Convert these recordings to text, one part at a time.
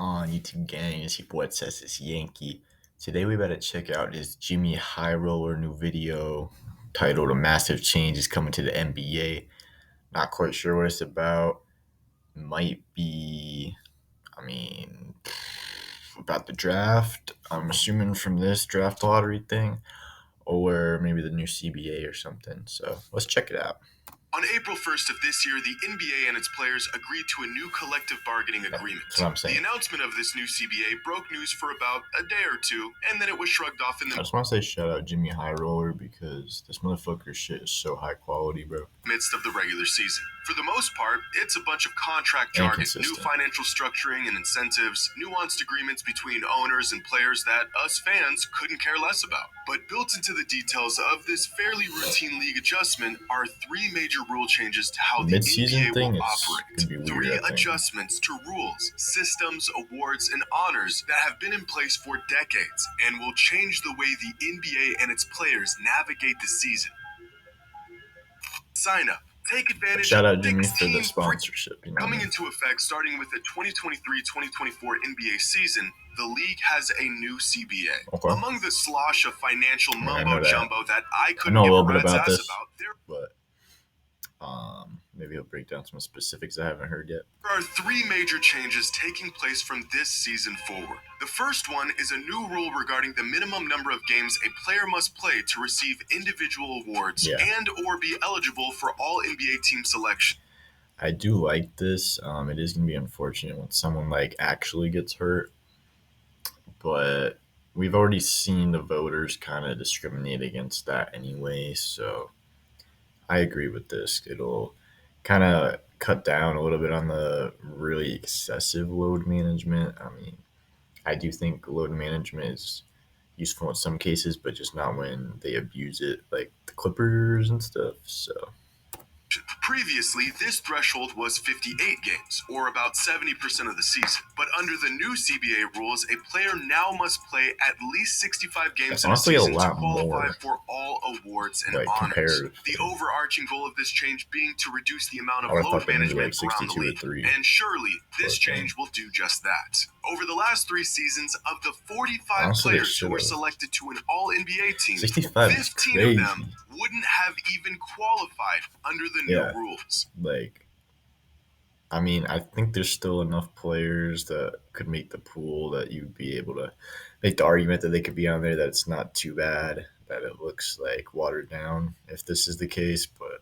on YouTube gang? It's your boy Texas Yankee. Today we better check out this JxmyHighroller new video titled "A Massive Change is Coming to the NBA." Not quite sure what it's about. Might be, I mean, about the draft. I'm assuming from this draft lottery thing, or maybe the new CBA or something. So let's check it out. On April 1st of this year, the NBA and its players agreed to a new collective bargaining agreement. That's what I'm saying. The announcement of this new CBA broke news for about a day or two, and then it was shrugged off in I the just want to say shout out JxmyHighroller because this motherfucker shit is so high quality, bro. midst of the regular season. For the most part, it's a bunch of contract jargon, new Inconsistent. financial structuring and incentives, nuanced agreements between owners and players that us fans couldn't care less about. But built into the details of this fairly routine league adjustment are three major rule changes to how the Mid-season NBA thing will is operate. gonna be weird, Three I think. adjustments to rules, systems, awards, and honors that have been in place for decades and will change the way the NBA and its players navigate the season. Sign up. Take advantage Shout out of Jimmy 16 for the free sponsorship. You know what I Coming mean? into effect starting with the 2023-2024 NBA season, the league has a new CBA. Okay. Among the slosh of financial I know mumbo that. jumbo that I I couldn't know a give a little bit rat's about ass this, about, there but maybe he'll break down some specifics I haven't heard yet. are three major changes taking place from this season forward. The first one is a new rule regarding the minimum number of games a player must play to receive individual awards and or be eligible for all NBA team selection. I do like this. It is gonna be unfortunate when someone like actually gets hurt, but we've already seen the voters kind of discriminate against that anyway. So I agree with this. It'll kind of cut down a little bit on the really excessive load management. I mean, I do think load management is useful in some cases, but just not when they abuse it, like the Clippers and stuff. So Previously, this threshold was 58 games, or about 70% of the season. But under the new CBA rules, a player now must play at least 65 games that's in a honestly a season to lot qualify more, for all awards and like honors. comparative. The overarching goal of this change being to reduce the amount of I would've load thought they needed, management like, around the 62 or league. 3 And surely, this per change will do just that. Over the last three seasons, of the 45 Honestly, they players who were should've. selected to an All-NBA team, 65 is 15 crazy. of them wouldn't have even qualified under the new rules. Like, I mean, I think there's still enough players that could make the pool that you'd be able to make the argument that they could be on there, that it's not too bad, that it looks like watered down if this is the case. But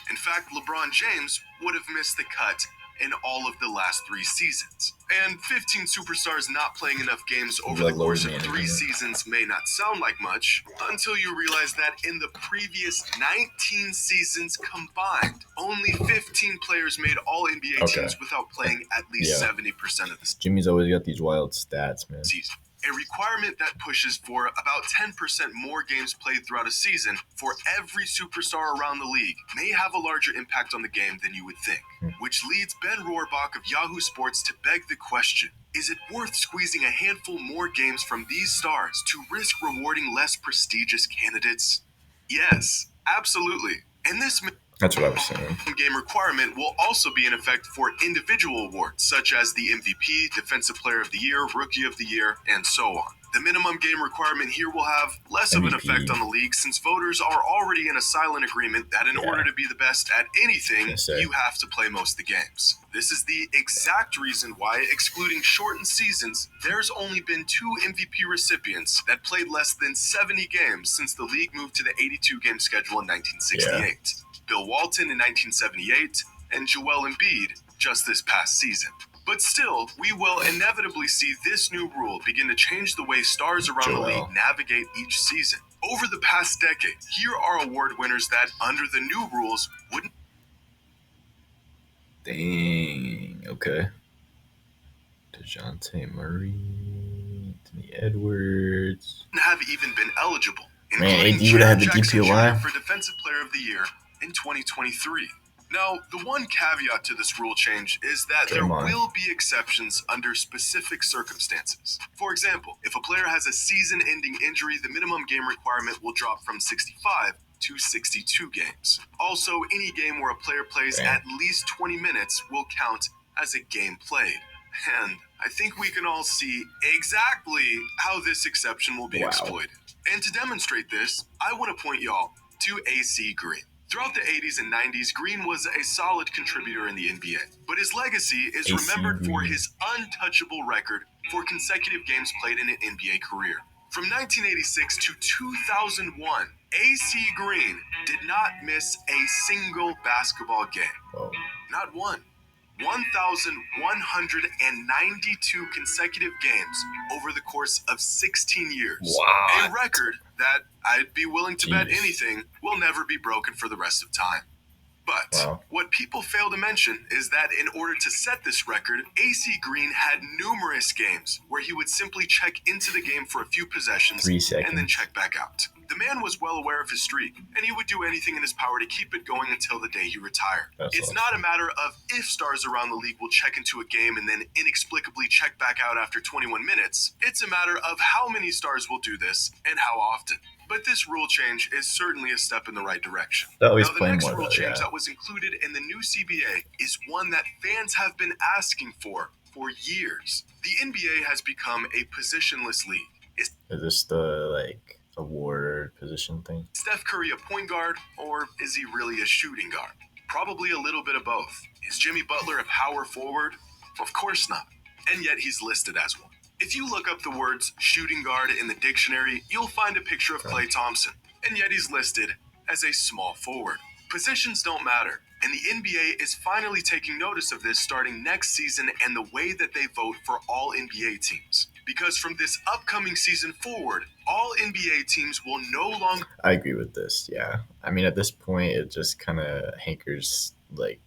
In fact, LeBron James would have missed the cut in all of the last three seasons. And 15 superstars not playing enough games over the course of three seasons may not sound like much, until you realize that in the previous 19 seasons combined, only 15 players made all NBA teams without playing at least 70% of the Jimmy's always got these wild stats, man. season. A requirement that pushes for about 10% more games played throughout a season for every superstar around the league may have a larger impact on the game than you would think. Which leads Ben Rohrbach of Yahoo Sports to beg the question, is it worth squeezing a handful more games from these stars to risk rewarding less prestigious candidates? Yes, absolutely. And this That's what I was saying. game requirement will also be in effect for individual awards, such as the MVP, Defensive Player of the Year, Rookie of the Year, and so on. The minimum game requirement here will have less of an effect on the league, since voters are already in a silent agreement that in order to be the best at anything, you have to play most of the games. This is the exact reason why, excluding shortened seasons, there's only been 2 MVP recipients that played less than 70 games since the league moved to the 82-game schedule in 1968. Bill Walton in 1978, and Joel Embiid just this past season. But still, we will inevitably see this new rule begin to change the way stars around the league navigate each season. Over the past decade, here are award winners that, under the new rules, wouldn't Okay. DeJounte Murray, Anthony Edwards. have even been eligible. Man, AD would have had the DPOI for Defensive Player of the Year in 2023. Now, the one caveat to this rule change is that there will be exceptions under specific circumstances. For example, if a player has a season-ending injury, the minimum game requirement will drop from 65 to 62 games. Also, any game where a player plays at least 20 minutes will count as a game played. And I think we can all see exactly how this exception will be exploited. And to demonstrate this, I want to point y'all to AC Green. Throughout the 80s and 90s, Green was a solid contributor in the NBA, but his legacy is remembered for his untouchable record for consecutive games played in an NBA career. From 1986 to 2001, AC Green did not miss a single basketball game. Not one. 1,192 consecutive games over the course of 16 years. What? A record that I'd be willing to bet anything will never be broken for the rest of time. But what people fail to mention is that in order to set this record, AC Green had numerous games where he would simply check into the game for a few possessions 3 seconds. and then check back out. The man was well aware of his streak, and he would do anything in his power to keep it going until the day he retired. It's not a matter of if stars around the league will check into a game and then inexplicably check back out after 21 minutes. It's a matter of how many stars will do this and how often. But this rule change is certainly a step in the right direction. Now, the next rule change that was included in the new CBA is one that fans have been asking for years. The NBA has become a positionless league. Is this the award position thing? Steph Curry a point guard, or is he really a shooting guard? Probably a little bit of both. Is Jimmy Butler a power forward? Of course not. And yet he's listed as one. If you look up the words shooting guard in the dictionary, you'll find a picture of Klay Thompson, and yet he's listed as a small forward. Positions don't matter, and the NBA is finally taking notice of this starting next season and the way that they vote for all NBA teams. Because from this upcoming season forward, all NBA teams will no longer... I agree with this, yeah. I mean, at this point, it just kind of hankers, the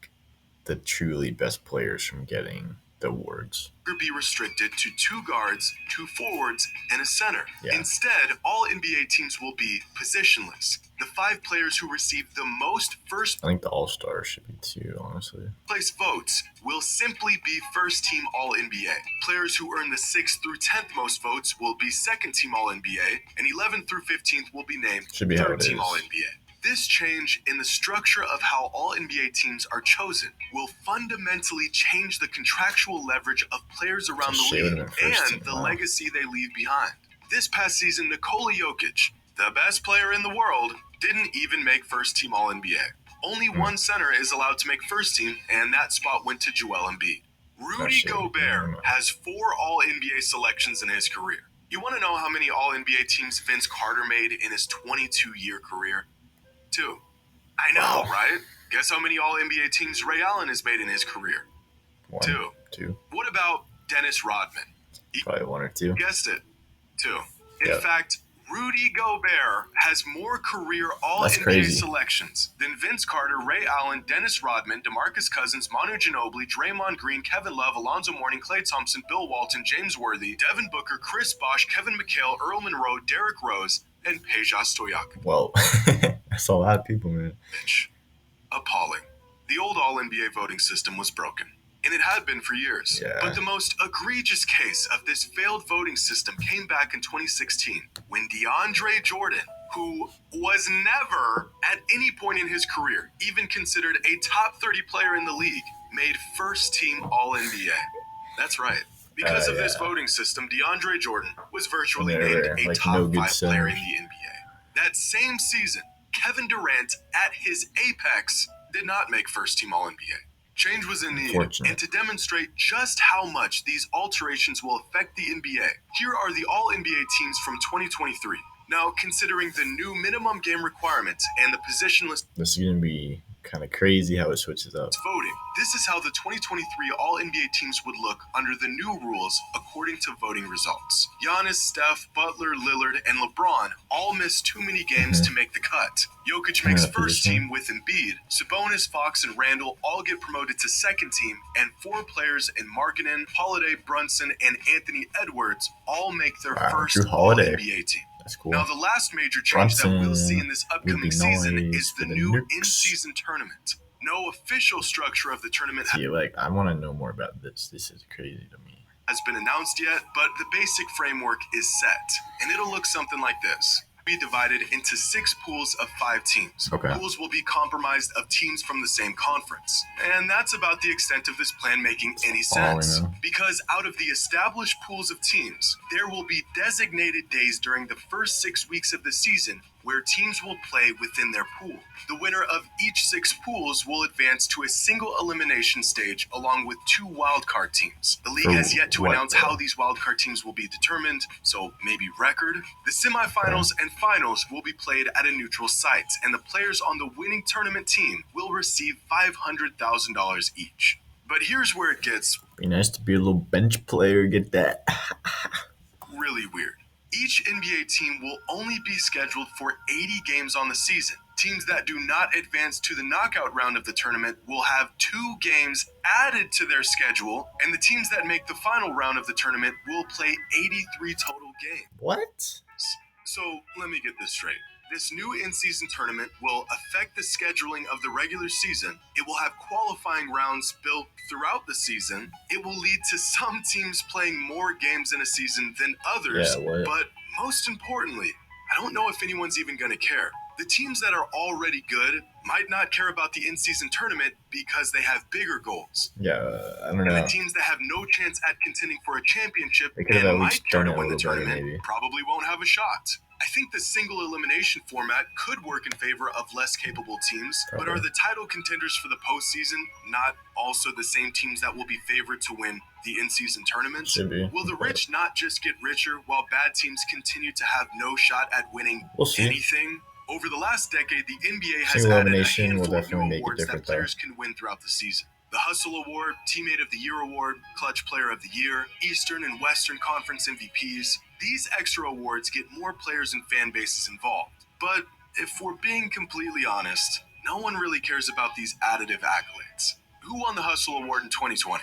truly best players from getting the awards. Be restricted to 2 guards, 2 forwards, and a center. Yeah. Instead, all NBA teams will be positionless. The 5 players who receive the most first... I think the All-Stars should be 2, honestly. ...place votes will simply be first-team All-NBA. Players who earn the 6th through 10th most votes will be second-team All-NBA, and 11th through 15th will be named third-team All-NBA. This change in the structure of how all NBA teams are chosen will fundamentally change the contractual leverage of players around the league and the legacy they leave behind. This past season, Nikola Jokic, the best player in the world, didn't even make first-team All-NBA. Only one center is allowed to make first-team, and that spot went to Joel Embiid. Rudy Gobert has 4 All-NBA selections in his career. You want to know how many All-NBA teams Vince Carter made in his 22-year career? 2. I know, right? Guess how many All-NBA teams Ray Allen has made in his career? 2. What about Dennis Rodman? Probably 1 or 2. Guessed it. 2. In fact, Rudy Gobert has more career All-NBA selections than Vince Carter, Ray Allen, Dennis Rodman, DeMarcus Cousins, Manu Ginobili, Draymond Green, Kevin Love, Alonzo Mourning, Klay Thompson, Bill Walton, James Worthy, Devin Booker, Chris Bosh, Kevin McHale, Earl Monroe, Derrick Rose, and Peja Stojakovic. Whoa. That's a lot of people, man. Appalling. The old All-NBA voting system was broken, and it had been for years. Yeah. But the most egregious case of this failed voting system came back in 2016 when DeAndre Jordan, who was never at any point in his career even considered a top 30 player in the league, made first-team All-NBA. That's right. Because of this voting system, DeAndre Jordan was virtually named a top 5 player in the NBA. That same season, Kevin Durant, at his apex, did not make first-team All-NBA. Change was in need, and to demonstrate just how much these alterations will affect the NBA, here are the All-NBA teams from 2023. Now, considering the new minimum game requirements and the positionless... This is going to be kind of crazy how it switches up. Voting. This is how the 2023 All-NBA teams would look under the new rules according to voting results. Giannis, Steph, Butler, Lillard, and LeBron all missed too many games to make the cut. Jokic makes first team with Embiid. Sabonis, Fox, and Randall all get promoted to second team, and 4 players in Markkanen, Holiday, Brunson, and Anthony Edwards all make their first All-NBA team. That's cool. Now, the last major change that we'll see in this upcoming season is the new in-season tournament. No official structure of the tournament I want to know more about this. This is crazy to me. Has been announced yet, but the basic framework is set, and it'll look something like this. be divided into 6 pools of 5 teams. Okay. Pools will be comprised of teams from the same conference. And that's about the extent of this plan making any sense. Because out of the established pools of teams, there will be designated days during the first 6 weeks of the season where teams will play within their pool. The winner of each 6 pools will advance to a single elimination stage along with 2 wildcard teams. The league has yet to announce how these wildcard teams will be determined, so maybe record. The semifinals and finals will be played at a neutral site, and the players on the winning tournament team will receive $500,000 each. But here's where it gets Be nice to be a little bench player, get that. really weird. Each NBA team will only be scheduled for 80 games on the season. Teams that do not advance to the knockout round of the tournament will have 2 games added to their schedule, and the teams that make the final round of the tournament will play 83 total games. What? So let me get this straight. This new in-season tournament will affect the scheduling of the regular season. It will have qualifying rounds built throughout the season. It will lead to some teams playing more games in a season than others. But most importantly, I don't know if anyone's even going to care. The teams that are already good might not care about the in-season tournament because they have bigger goals. Yeah, I don't know. And the teams that have no chance at contending for a championship They could have and at might least care done to it a win the little better, tournament maybe. probably won't have a shot. I think the single elimination format could work in favor of less capable teams, but are the title contenders for the postseason not also the same teams that will be favored to win the in-season tournaments? Should be. Will the rich not just get richer while bad teams continue to have no shot at winning We'll see. anything? Over the last decade, the NBA has Single added a elimination will handful of definitely new make it awards that different, players can win throughout the season. The Hustle Award, Teammate of the Year Award, Clutch Player of the Year, Eastern and Western Conference MVPs. These extra awards get more players and fan bases involved. But if we're being completely honest, no one really cares about these additive accolades. Who won the Hustle Award in 2020?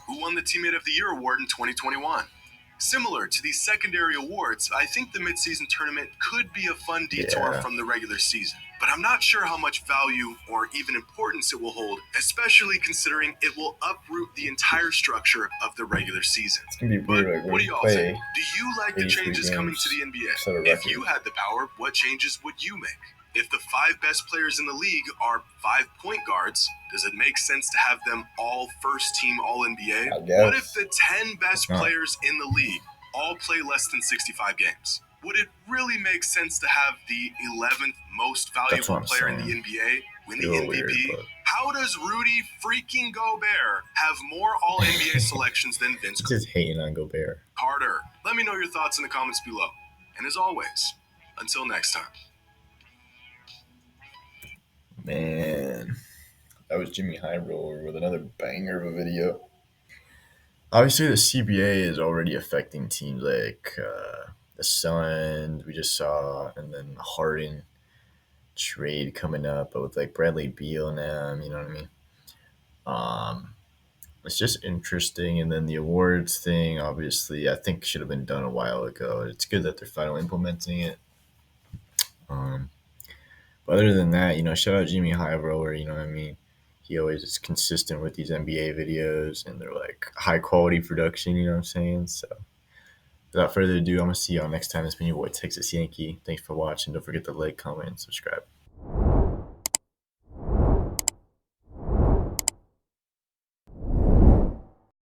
Who won the Teammate of the Year Award in 2021? Similar to these secondary awards, I think the midseason tournament could be a fun detour from the regular season. But I'm not sure how much value or even importance it will hold, especially considering it will uproot the entire structure of the regular season. It's gonna be weird. What do y'all think? Do you like the changes coming to the NBA? If you had the power, what changes would you make? If the 5 best players in the league are 5 point guards, does it make sense to have them all first team All NBA? What if the 10 best players in the league all play less than 65 games? Would it really make sense to have the 11th most valuable player in the NBA win the MVP? How does Rudy freaking Gobert have more All NBA selections than Vince Carter? Just hating on Gobert. Let me know your thoughts in the comments below. And as always, until next time. Man, that was JxmyHighroller with another banger of a video. Obviously, the CBA is already affecting teams like the Suns, we just saw, and then the Harden trade coming up, but with like Bradley Beal now, you know what I mean? It's just interesting. And then the awards thing, obviously, I think should have been done a while ago. It's good that they're finally implementing it. But other than that, shout out JxmyHighroller, you know what I mean? He always is consistent with these NBA videos, and they're like high quality production, you know what I'm saying? So without further ado, I'm going to see y'all next time. It's been your boy, Texas Yankee. Thanks for watching. Don't forget to like, comment, and subscribe.